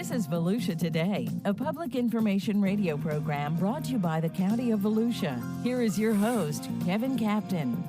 This is Volusia Today, a public information radio program brought to you by the County of Volusia. Here is your host, Kevin Captain.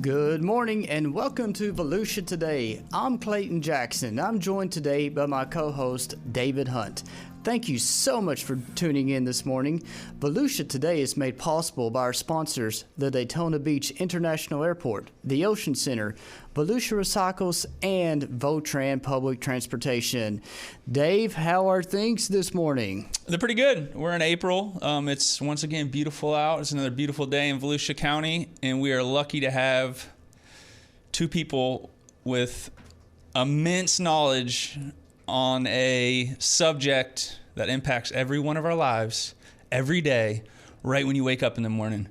Good morning and welcome to Volusia Today. I'm Clayton Jackson. I'm joined today by my co-host, David Hunt. Thank you so much for tuning in this morning. Volusia Today is made possible by our sponsors, the Daytona Beach International Airport, the Ocean Center, Volusia Recycles, and Votran Public Transportation. Dave, how are things this morning? They're pretty good. We're in April. It's once again beautiful out. It's another beautiful day in Volusia County, and we are lucky to have two people with immense knowledge on a subject that impacts every one of our lives every day, right when you wake up in the morning.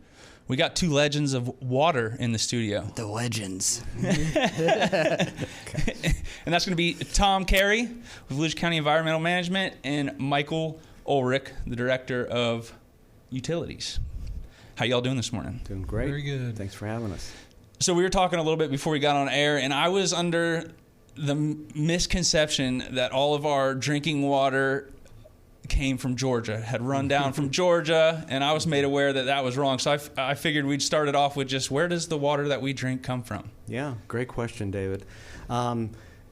We got two legends of water in the studio. The legends. And that's going to be Tom Carey with Volusia County Environmental Management and Michael Ulrich, the Director of Utilities. How y'all doing this morning? Doing great. Very good. Thanks for having us. So we were talking a little bit before we got on air, and I was under the misconception that all of our drinking water came from Georgia, had run down from Georgia, and I was made aware that that was wrong. So I figured we'd start it off with just, where does the water that we drink come from? Yeah, great question, David.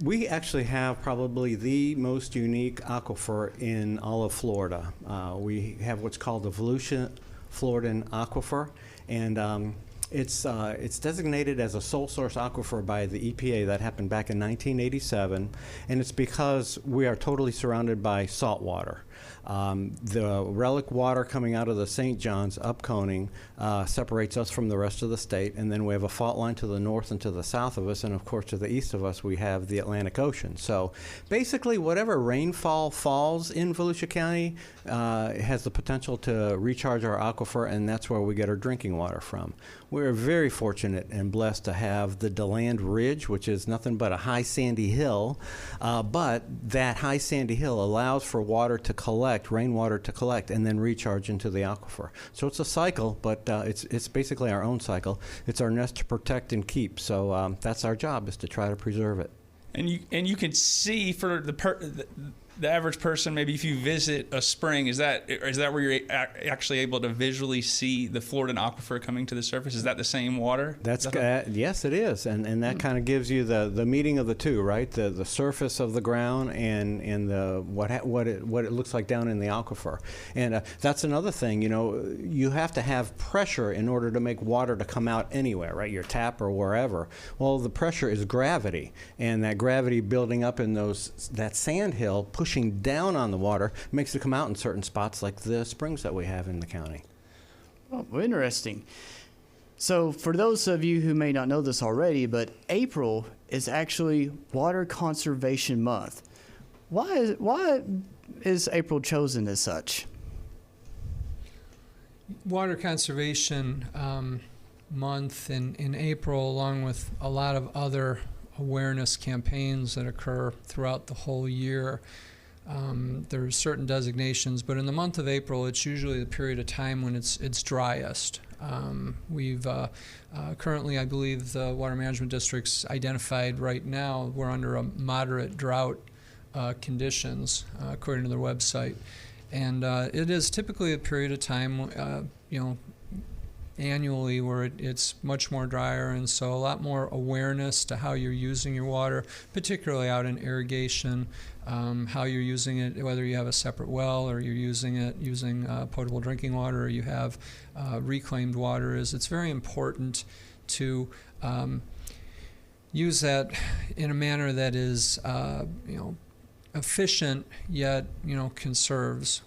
We actually have probably the most unique aquifer in all of Florida. We have what's called the Volusia Floridan Aquifer, and it's designated as a sole source aquifer by the EPA. That happened back in 1987, and it's because we are totally surrounded by salt water. The relic water coming out of the St. John's up Coning separates us from the rest of the state, and then we have a fault line to the north and to the south of us, and of course to the east of us we have the Atlantic Ocean. So basically whatever rainfall falls in Volusia County has the potential to recharge our aquifer, and that's where we get our drinking water from. We're very fortunate and blessed to have the DeLand Ridge, which is nothing but a high sandy hill, but that high sandy hill allows for water to collect, rainwater to collect, and then recharge into the aquifer. So it's a cycle, but it's basically our own cycle. It's our nest to protect and keep. So that's our job, is to try to preserve it. And you can see for the average person, maybe if you visit a spring, is that where you're actually able to visually see the Floridan aquifer coming to the surface? Is that the same water? Yes, it is, and that kind of gives you the meeting of the two, right? The surface of the ground and the what it looks like down in the aquifer. And that's another thing. You know, you have to have pressure in order to make water to come out anywhere, right? Your tap or wherever. Well, the pressure is gravity, and that gravity building up in that sand hill, pushing down on the water, makes it come out in certain spots like the springs that we have in the county. Oh, interesting. So for those of you who may not know this already, but April is actually Water Conservation Month. Why is April chosen as such? Water Conservation Month in April, along with a lot of other awareness campaigns that occur throughout the whole year. There are certain designations, but in the month of April, it's usually the period of time when it's driest. We've currently, I believe, the Water Management District's identified right now we're under a moderate drought conditions, according to their website. And it is typically a period of time, annually where it's much more drier, and so a lot more awareness to how you're using your water, particularly out in irrigation, how you're using it, whether you have a separate well or you're using potable drinking water, or you have reclaimed water. It's very important to use that in a manner that is efficient yet conserves.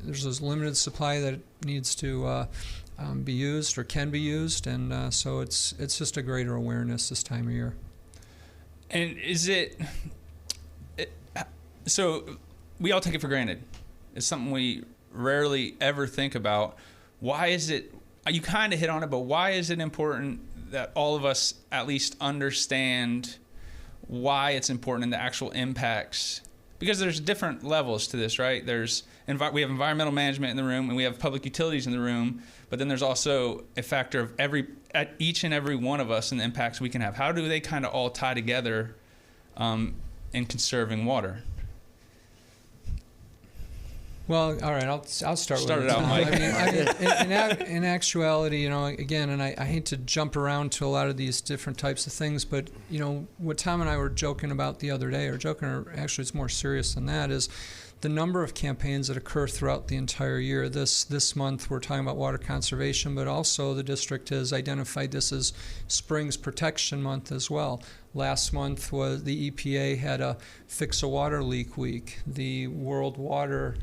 There's this limited supply that needs to be used or can be used, and so it's just a greater awareness this time of year. And so we all take it for granted. It's something we rarely ever think about. Why is it, you kind of hit on it, but why is it important that all of us at least understand why it's important and the actual impacts? Because there's different levels to this, right? We have environmental management in the room, and we have public utilities in the room, but then there's also a factor of each and every one of us and the impacts we can have. How do they kind of all tie together in conserving water? Well, all right, I'll start with it out, Mike. In actuality, again, and I hate to jump around to a lot of these different types of things, but, what Tom and I were joking about the other day, or actually it's more serious than that, is the number of campaigns that occur throughout the entire year. This month we're talking about water conservation, but also the district has identified this as Springs Protection Month as well. Last month was the EPA had a Fix a Water Leak Week. The World Water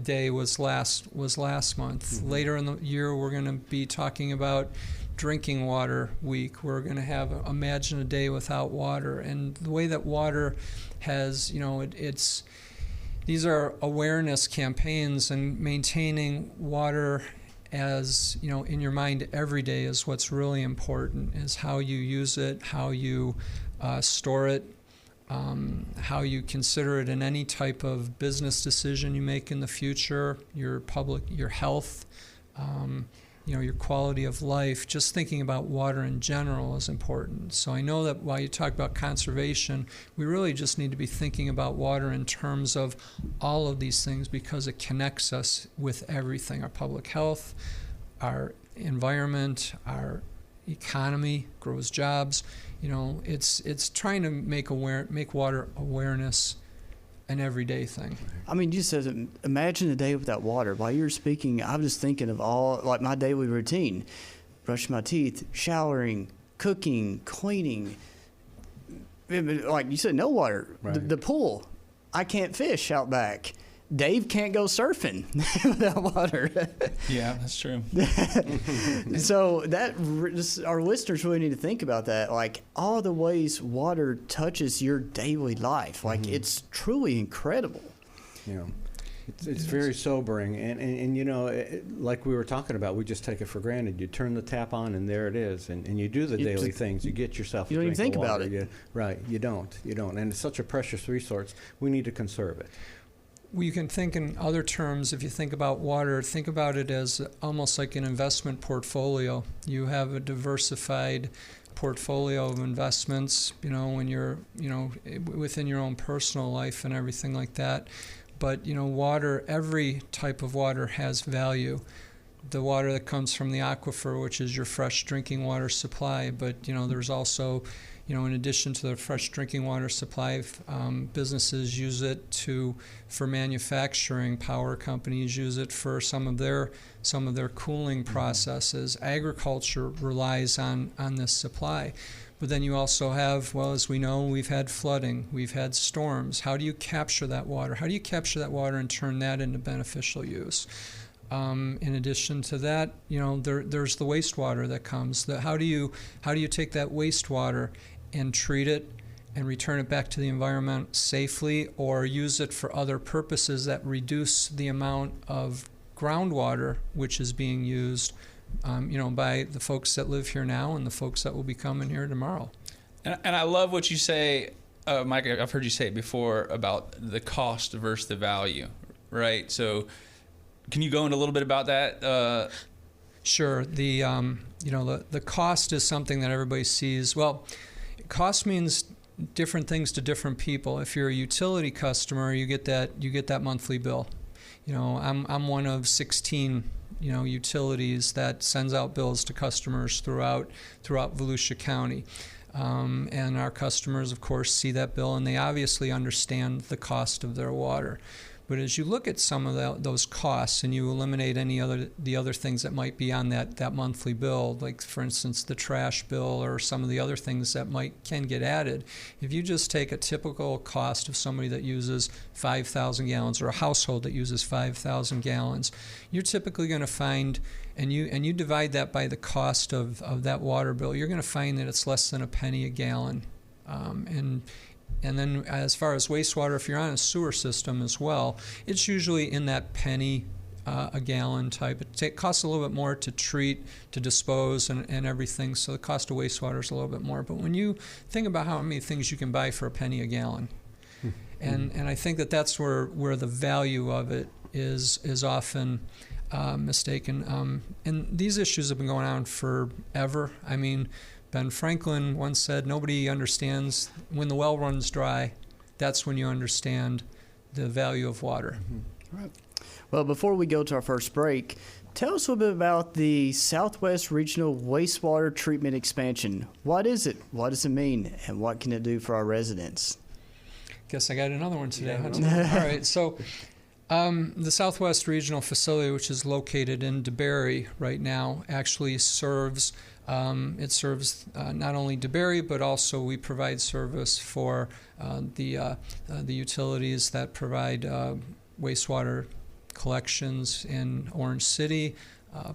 Day was last month. Mm-hmm. Later in the year, we're going to be talking about Drinking Water Week. We're going to have Imagine a Day Without Water. And the way that water has, these are awareness campaigns, and maintaining water as, in your mind every day is what's really important, is how you use it, how you store it, how you consider it in any type of business decision you make in the future, your health, your quality of life. Just thinking about water in general is important. So I know that while you talk about conservation, we really just need to be thinking about water in terms of all of these things, because it connects us with everything: our public health, our environment, our economy, grows jobs. It's trying to make water awareness an everyday thing. I mean, you said imagine a day without water. While you were speaking, I was thinking of all, like, my daily routine: brushing my teeth, showering, cooking, cleaning. Like you said, no water. Right. The pool. I can't fish out back. Dave can't go surfing without water. Yeah, that's true. So our listeners really need to think about that. Like, all the ways water touches your daily life. Like, it's truly incredible. Yeah. It's very sobering. And like we were talking about, we just take it for granted. You turn the tap on and there it is. And you do the daily things. You get yourself a drink of water. You don't even think about it. Right. You don't. And it's such a precious resource. We need to conserve it. Well, you can think in other terms. If you think about water, think about it as almost like an investment portfolio. You have a diversified portfolio of investments, when you're, within your own personal life and everything like that. But, water, every type of water has value. The water that comes from the aquifer, which is your fresh drinking water supply, but, there's also, in addition to the fresh drinking water supply, businesses use it for manufacturing. Power companies use it for some of their cooling processes. Agriculture relies on this supply. But then you also have, well, as we know, we've had flooding, we've had storms. How do you capture that water? How do you capture that water and turn that into beneficial use? In addition to that, there's the wastewater that comes. How do you take that wastewater and treat it and return it back to the environment safely, or use it for other purposes that reduce the amount of groundwater which is being used, by the folks that live here now and the folks that will be coming here tomorrow. And I love what you say, Mike. I've heard you say it before about the cost versus the value, right? So, can you go into a little bit about that? Sure. The cost is something that everybody sees. Well, cost means different things to different people. If you're a utility customer, you get that monthly bill. I'm one of 16 utilities that sends out bills to customers throughout Volusia County. And our customers, of course, see that bill, and they obviously understand the cost of their water. But as you look at some of those costs and you eliminate the other things that might be on that monthly bill, like, for instance, the trash bill or some of the other things that can get added, if you just take a typical cost of somebody that uses 5,000 gallons or a household that uses 5,000 gallons, you're typically going to find, and you divide that by the cost of that water bill, you're going to find that it's less than a penny a gallon. And then as far as wastewater, if you're on a sewer system as well, it's usually in that penny a gallon type. It costs a little bit more to treat, to dispose, and everything, so the cost of wastewater is a little bit more. But when you think about how many things you can buy for a penny a gallon, and I think that's where the value of it is often mistaken. And these issues have been going on forever. I mean, Ben Franklin once said, nobody understands when the well runs dry, that's when you understand the value of water. Right. Well, before we go to our first break, tell us a little bit about the Southwest Regional Wastewater Treatment Expansion. What is it? What does it mean? And what can it do for our residents? Guess I got another one today. Yeah. All right. So the Southwest Regional Facility, which is located in DeBary right now, actually serves not only DeBary, but also we provide service for the utilities that provide wastewater collections in Orange City,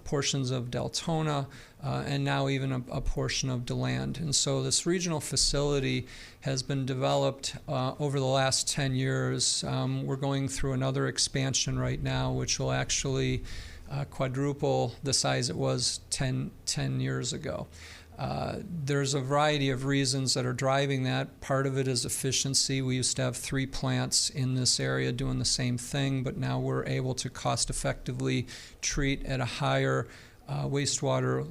portions of Deltona, and now even a portion of DeLand. And so this regional facility has been developed over the last 10 years. We're going through another expansion right now, which will actually quadruple the size it was 10 years ago. There's a variety of reasons that are driving that. Part of it is efficiency. We used to have 3 plants in this area doing the same thing, but now we're able to cost effectively treat at a higher wastewater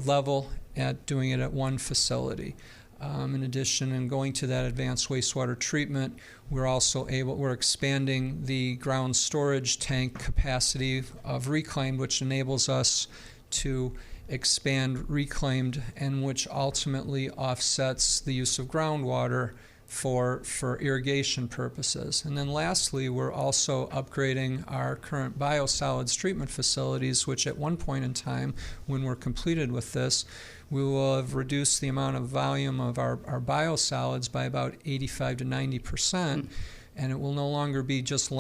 level at doing it at one facility. In addition, in going to that advanced wastewater treatment, we're expanding the ground storage tank capacity of reclaimed, which enables us to expand reclaimed, and which ultimately offsets the use of groundwater for irrigation purposes. And then lastly, we're also upgrading our current biosolids treatment facilities, which at one point in time, when we're completed with this, we will have reduced the amount of volume of our biosolids by about 85 to 90%. And it will no longer be just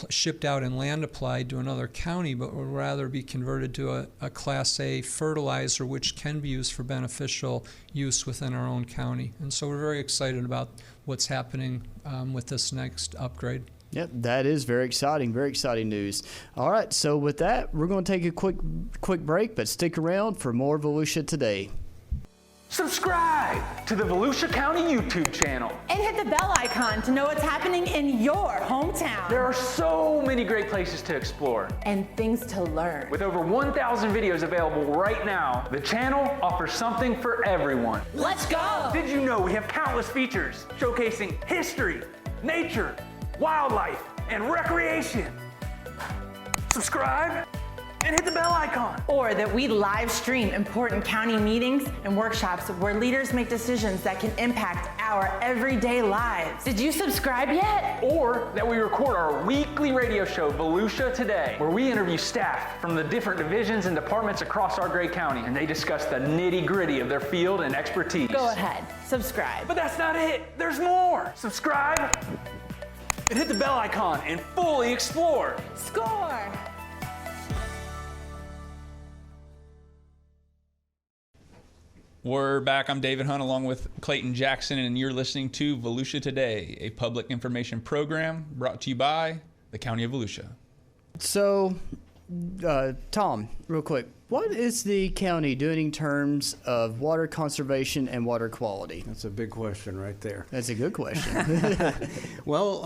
shipped out and land applied to another county, but will rather be converted to a Class A fertilizer, which can be used for beneficial use within our own county. And so we're very excited about what's happening with this next upgrade. Yep, that is very exciting news. All right, so with that, we're going to take a quick break, but stick around for more Volusia Today. Subscribe to the Volusia County YouTube channel. And hit the bell icon to know what's happening in your hometown. There are so many great places to explore. And things to learn. With over 1,000 videos available right now, the channel offers something for everyone. Let's go! Did you know we have countless features showcasing history, nature, wildlife, and recreation? Subscribe and hit the bell icon. Or that we live stream important county meetings and workshops where leaders make decisions that can impact our everyday lives. Did you subscribe yet? Or that we record our weekly radio show, Volusia Today, where we interview staff from the different divisions and departments across our great county, and they discuss the nitty-gritty of their field and expertise. Go ahead, subscribe. But that's not it. There's more. Subscribe and hit the bell icon and fully explore. Score! We're back. I'm David Hunt along with Clayton Jackson, and you're listening to Volusia Today, a public information program brought to you by the County of Volusia. So, Tom, real quick, what is the county doing in terms of water conservation and water quality? That's a big question right there. That's a good question. Well,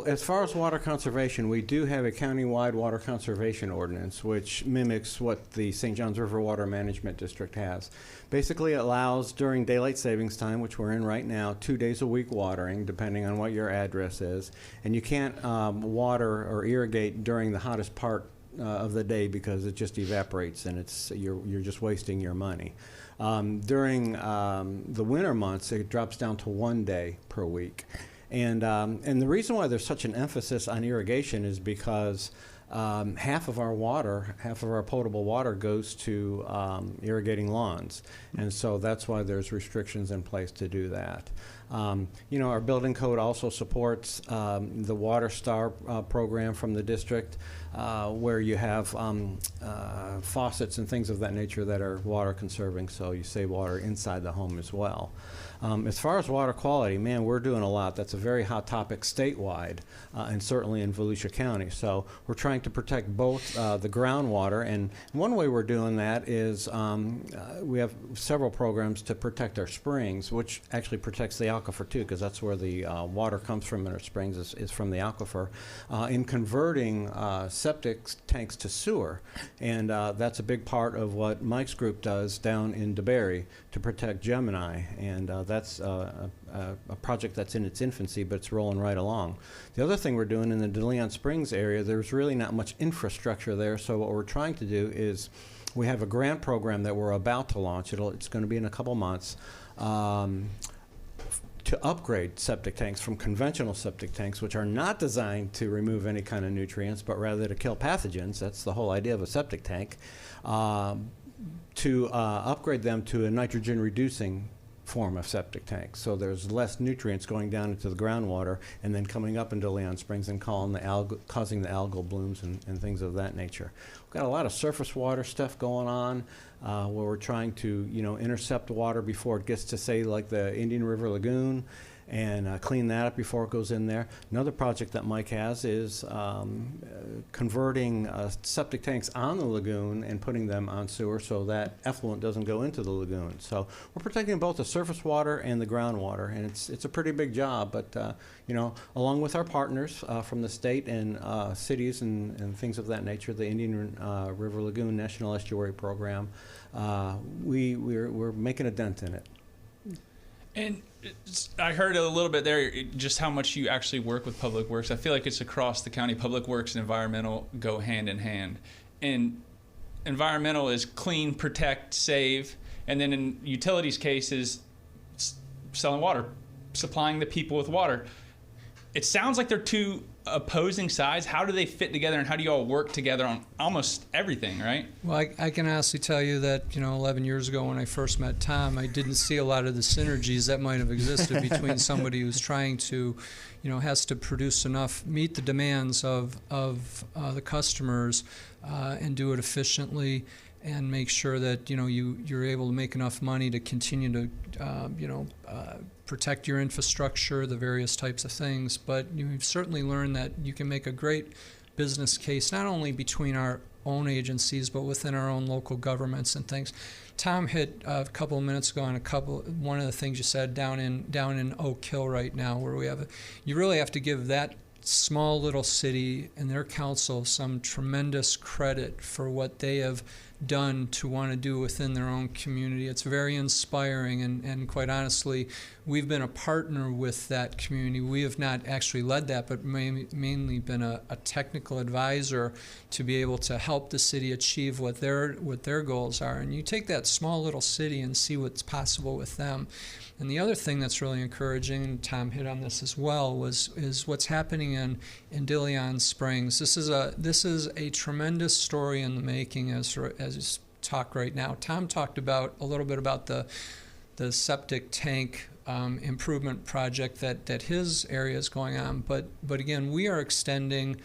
as far as water conservation, we do have a countywide water conservation ordinance, which mimics what the St. Johns River Water Management District has. Basically, it allows during daylight savings time, which we're in right now, 2 days a week watering, depending on what your address is. And you can't water or irrigate during the hottest part of the day because it just evaporates and you're just wasting your money. During the winter months, it drops down to 1 day per week. And the reason why there's such an emphasis on irrigation is because half of our potable water goes to irrigating lawns. And so that's why there's restrictions in place to do that. Our building code also supports the Water Star program from the district, where you have faucets and things of that nature that are water conserving, so you save water inside the home as well. As far as water quality, man, we're doing a lot. That's a very hot topic statewide, and certainly in Volusia County. So we're trying to protect both the groundwater, and one way we're doing that is we have several programs to protect our springs, which actually protects the aquifer too, because that's where the water comes from in our springs is from the aquifer, in converting septic tanks to sewer. And that's a big part of what Mike's group does down in DeBerry to protect Gemini. And that's a project that's in its infancy, but it's rolling right along. The other thing we're doing in the DeLeon Springs area, there's really not much infrastructure there, so what we're trying to do is we have a grant program that we're about to launch. It's going to be in a couple months to upgrade septic tanks from conventional septic tanks, which are not designed to remove any kind of nutrients, but rather to kill pathogens. That's the whole idea of a septic tank. To upgrade them to a nitrogen-reducing form of septic tank. So there's less nutrients going down into the groundwater and then coming up into Leon Springs and causing the algal blooms and things of that nature. We've got a lot of surface water stuff going on where we're trying to, intercept water before it gets to, say, like the Indian River Lagoon, and clean that up before it goes in there. Another project that Mike has is converting septic tanks on the lagoon and putting them on sewer so that effluent doesn't go into the lagoon. So we're protecting both the surface water and the groundwater, and it's a pretty big job. But along with our partners from the state and cities and things of that nature, the Indian River Lagoon National Estuary Program, we're making a dent in it. And I heard a little bit there just how much you actually work with Public Works. I feel like it's across the county. Public Works and environmental go hand in hand. And environmental is clean, protect, save. And then in utilities cases, selling water, supplying the people with water. It sounds like they're two opposing sides. How do they fit together, and how do you all work together on almost everything, right? Well, I can honestly tell you that 11 years ago when I first met Tom, I didn't see a lot of the synergies that might have existed between somebody who's trying to has to produce enough, meet the demands of the customers and do it efficiently, and make sure that you're able to make enough money to continue to protect your infrastructure, the various types of things. But you've certainly learned that you can make a great business case not only between our own agencies but within our own local governments and things. Tom hit a couple of minutes ago on one of the things you said down in Oak Hill right now, where you really have to give that small little city and their council some tremendous credit for what they have done to want to do within their own community. It's very inspiring, and quite honestly, we've been a partner with that community. We have not actually led that, but mainly been a technical advisor to be able to help the city achieve what their goals are. And you take that small little city and see what's possible with them. And the other thing that's really encouraging, and Tom hit on this as well, is what's happening in DeLeon Springs. This is a tremendous story in the making as talk right now. Tom talked a little bit about the septic tank improvement project that his area is going on. But again, we are extending,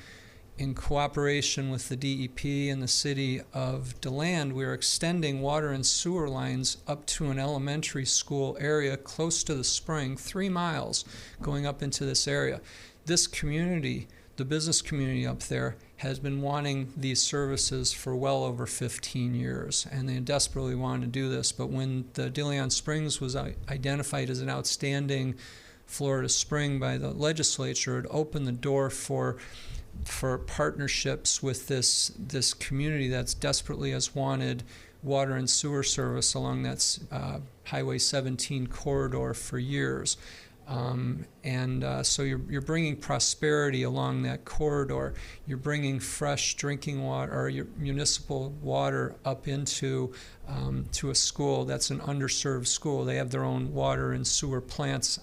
in cooperation with the DEP and the city of DeLand, we're extending water and sewer lines up to an elementary school area close to the spring, 3 miles going up into this area. This community, the business community up there, has been wanting these services for well over 15 years, and they desperately wanted to do this. But when the DeLeon Springs was identified as an outstanding Florida spring by the legislature, it opened the door for partnerships with this community that's desperately has wanted water and sewer service along that Highway 17 corridor for years. So you're bringing prosperity along that corridor. You're bringing fresh drinking water, or your municipal water, up into to a school that's an underserved school. They have their own water and sewer plants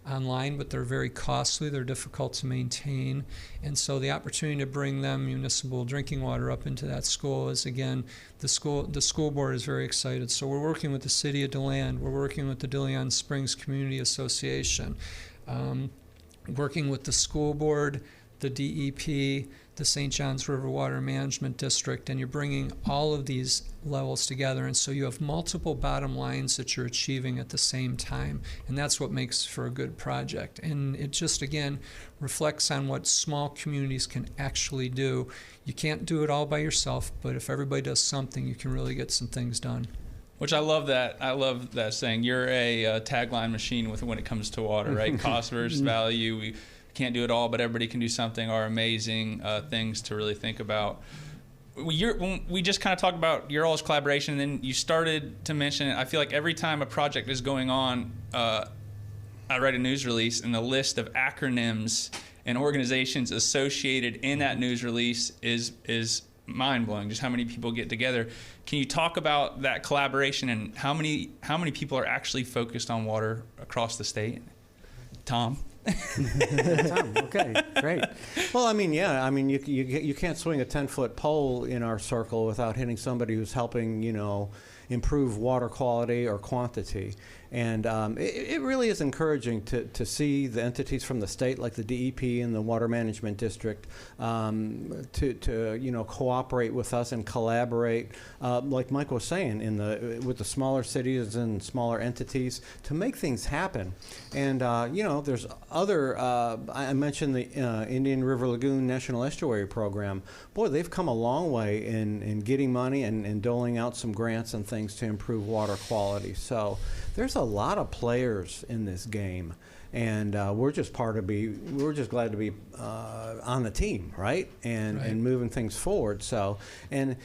online, but they're very costly. They're difficult to maintain. And so the opportunity to bring them municipal drinking water up into that school is, again, the school board is very excited. So we're working with the city of DeLand. We're working with the DeLeon Springs Community Association, working with the school board, the DEP, the St. Johns River Water Management District, and you're bringing all of these levels together, and so you have multiple bottom lines that you're achieving at the same time, and that's what makes for a good project. And it just, again, reflects on what small communities can actually do. You can't do it all by yourself, but if everybody does something, you can really get some things done. Which I love that. I love that saying. You're a tagline machine when it comes to water, right? Cost versus value. We can't do it all, but everybody can do something. Are amazing things to really think about. When we just kind of talked about your all's collaboration, and then you started to mention it. I feel like every time a project is going on, I write a news release, and the list of acronyms and organizations associated in that news release is mind-blowing, just how many people get together. Can you talk about that collaboration and how many people are actually focused on water across the state? Tom? Tom, okay, great. Well, I mean, yeah, I mean, you can't swing a 10-foot pole in our circle without hitting somebody who's helping, improve water quality or quantity. And it really is encouraging to see the entities from the state, like the DEP and the Water Management District, to cooperate with us and collaborate, like Mike was saying, with the smaller cities and smaller entities to make things happen. And there's other. I mentioned the Indian River Lagoon National Estuary Program. Boy, they've come a long way in getting money and doling out some grants and things to improve water quality. So there's a lot of players in this game, and we're just glad to be on the team, right? And moving things forward. So, and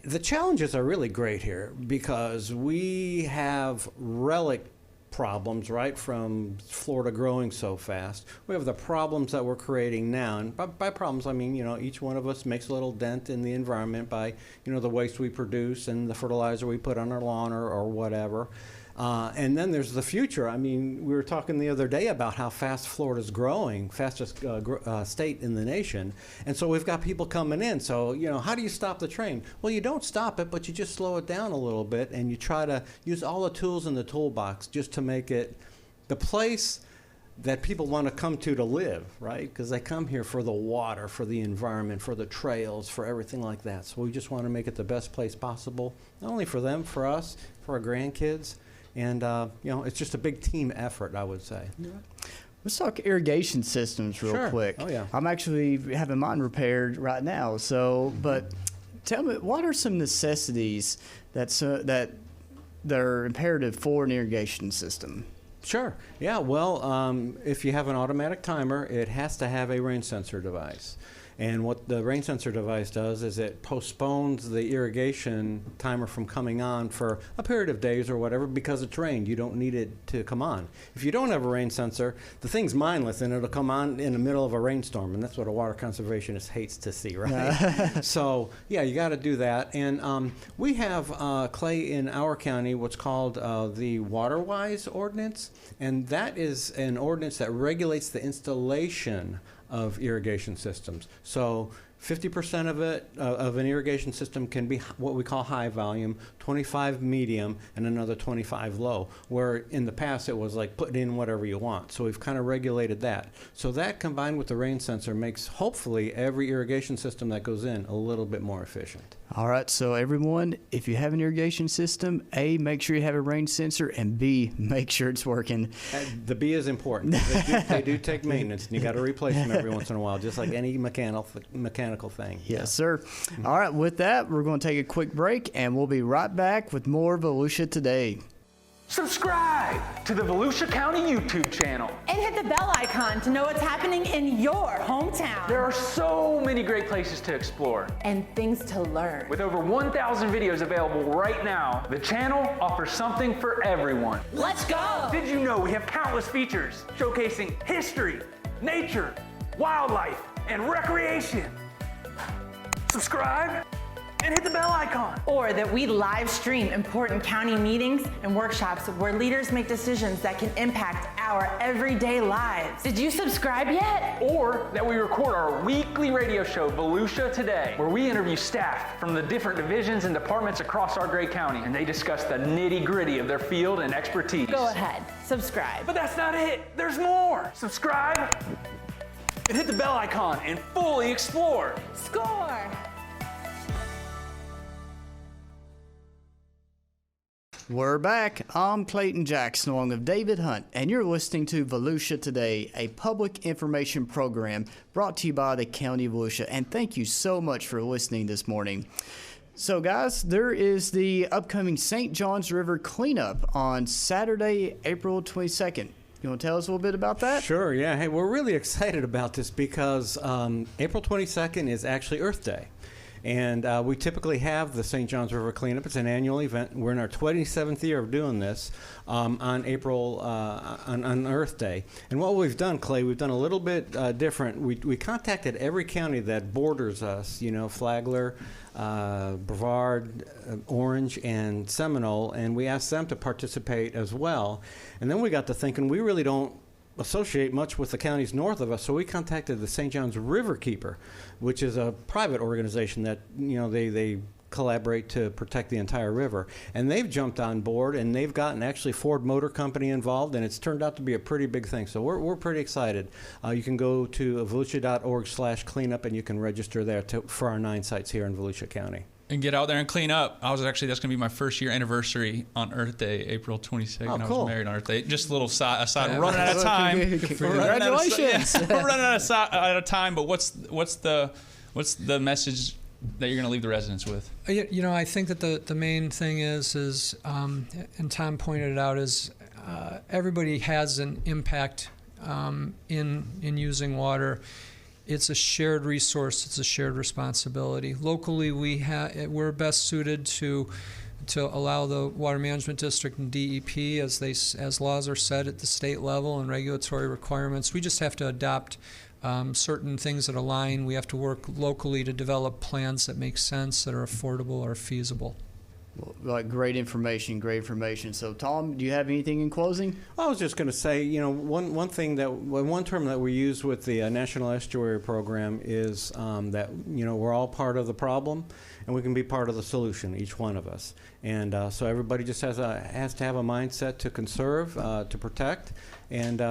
the challenges are really great here because we have relic problems, right, from Florida growing so fast. We have the problems that we're creating now, and by problems I mean each one of us makes a little dent in the environment by the waste we produce and the fertilizer we put on our lawn or whatever. And then there's the future. I mean, we were talking the other day about how fast Florida's growing, fastest state in the nation. And so we've got people coming in. So, how do you stop the train? Well, you don't stop it, but you just slow it down a little bit, and you try to use all the tools in the toolbox just to make it the place that people want to come to live, right? Because they come here for the water, for the environment, for the trails, for everything like that. So we just want to make it the best place possible, not only for them, for us, for our grandkids. And, it's just a big team effort, I would say. Yeah. Let's talk irrigation systems real quick. Oh, yeah. I'm actually having mine repaired right now. So, but tell me, what are some necessities that are imperative for an irrigation system? Sure. Yeah, well, if you have an automatic timer, it has to have a rain sensor device. And what the rain sensor device does is it postpones the irrigation timer from coming on for a period of days or whatever because it's rained. You don't need it to come on. If you don't have a rain sensor, the thing's mindless and it'll come on in the middle of a rainstorm, and that's what a water conservationist hates to see, right? So, yeah, you got to do that. And we have, Clay, in our county, what's called the WaterWise Ordinance, and that is an ordinance that regulates the installation of irrigation systems. So 50% of it, of an irrigation system, can be what we call high volume, 25 medium, and another 25 low, where in the past it was like put in whatever you want. So we've kind of regulated that. So that combined with the rain sensor makes hopefully every irrigation system that goes in a little bit more efficient. All right, so everyone, if you have an irrigation system, A, make sure you have a rain sensor, and B, make sure it's working. The B is important. They do take maintenance, and you got to replace them every once in a while, just like any mechanical thing. Yes, sir. All right, with that, we're going to take a quick break, and we'll be right back with more Volusia Today. Subscribe to the Volusia County YouTube channel. And hit the bell icon to know what's happening in your hometown. There are so many great places to explore and things to learn. With over 1,000 videos available right now, the channel offers something for everyone. Let's go! Did you know we have countless features showcasing history, nature, wildlife, and recreation? Subscribe and hit the bell icon. Or that we live stream important county meetings and workshops where leaders make decisions that can impact our everyday lives. Did you subscribe yet? Or that we record our weekly radio show, Volusia Today, where we interview staff from the different divisions and departments across our great county, and they discuss the nitty-gritty of their field and expertise. Go ahead, subscribe. But that's not it. There's more. Subscribe and hit the bell icon and fully explore. Score! We're back. I'm Clayton Jackson along with David Hunt, and you're listening to Volusia Today, a public information program brought to you by the County of Volusia. And thank you so much for listening this morning. So, guys, there is the upcoming St. Johns River cleanup on Saturday, April 22nd. You want to tell us a little bit about that? Sure, yeah. Hey, we're really excited about this because April 22nd is actually Earth Day. And we typically have the St. Johns River cleanup. It's an annual event. We're in our 27th year of doing this on Earth Day. And what we've done, Clay, we've done a little bit different. We contacted every county that borders us, Flagler, Brevard, Orange, and Seminole, and we asked them to participate as well. And then we got to thinking, we really don't associate much with the counties north of us, so we contacted the St. Johns River Keeper, which is a private organization that they collaborate to protect the entire river, and they've jumped on board, and they've gotten actually Ford Motor Company involved, and it's turned out to be a pretty big thing. So we're pretty excited. You can go to volusia.org/cleanup, and you can register there for our 9 sites here in Volusia County. And get out there and clean up. That's going to be my first year anniversary on Earth Day, April 22nd. Oh, cool. I was married on Earth Day. Just a little aside. We're running out of time. Congratulations. We're running out of time, but what's the message that you're going to leave the residents with? I think that the main thing is and Tom pointed it out, is everybody has an impact in using water. It's a shared resource. It's a shared responsibility. Locally, we're best suited to allow the Water Management District and DEP, as laws are set at the state level and regulatory requirements. We just have to adopt certain things that align. We have to work locally to develop plans that make sense, that are affordable or feasible. Well, great information. So, Tom, do you have anything in closing? I was just going to say, one term that we use with the National Estuary Program is that we're all part of the problem, and we can be part of the solution, each one of us. And so everybody just has to have a mindset to conserve, to protect, and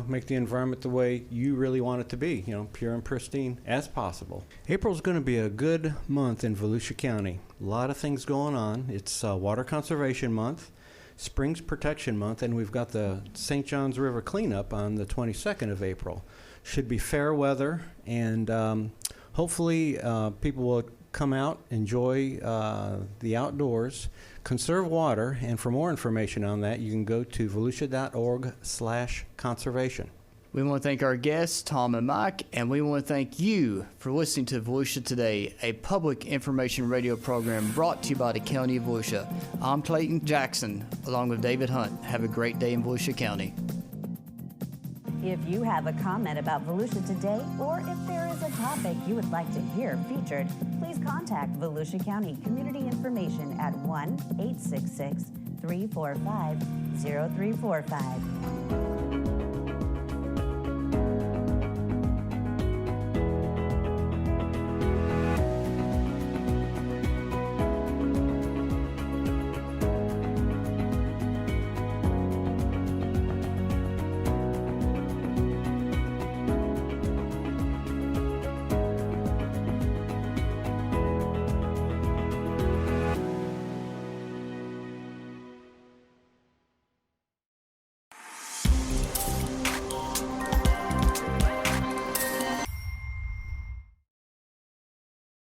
make the environment the way you really want it to be, pure and pristine as possible. April's going to be a good month in Volusia County. A lot of things going on. It's Water Conservation Month, Springs Protection Month, and we've got the St. Johns River cleanup on the 22nd of April. Should be fair weather, and hopefully people will come out, enjoy the outdoors, conserve water, and for more information on that, you can go to volusia.org/conservation. We want to thank our guests, Tom and Mike, and we want to thank you for listening to Volusia Today, a public information radio program brought to you by the County of Volusia. I'm Clayton Jackson, along with David Hunt. Have a great day in Volusia County. If you have a comment about Volusia Today, or if there is a topic you would like to hear featured, please contact Volusia County Community Information at 1-866-345-0345.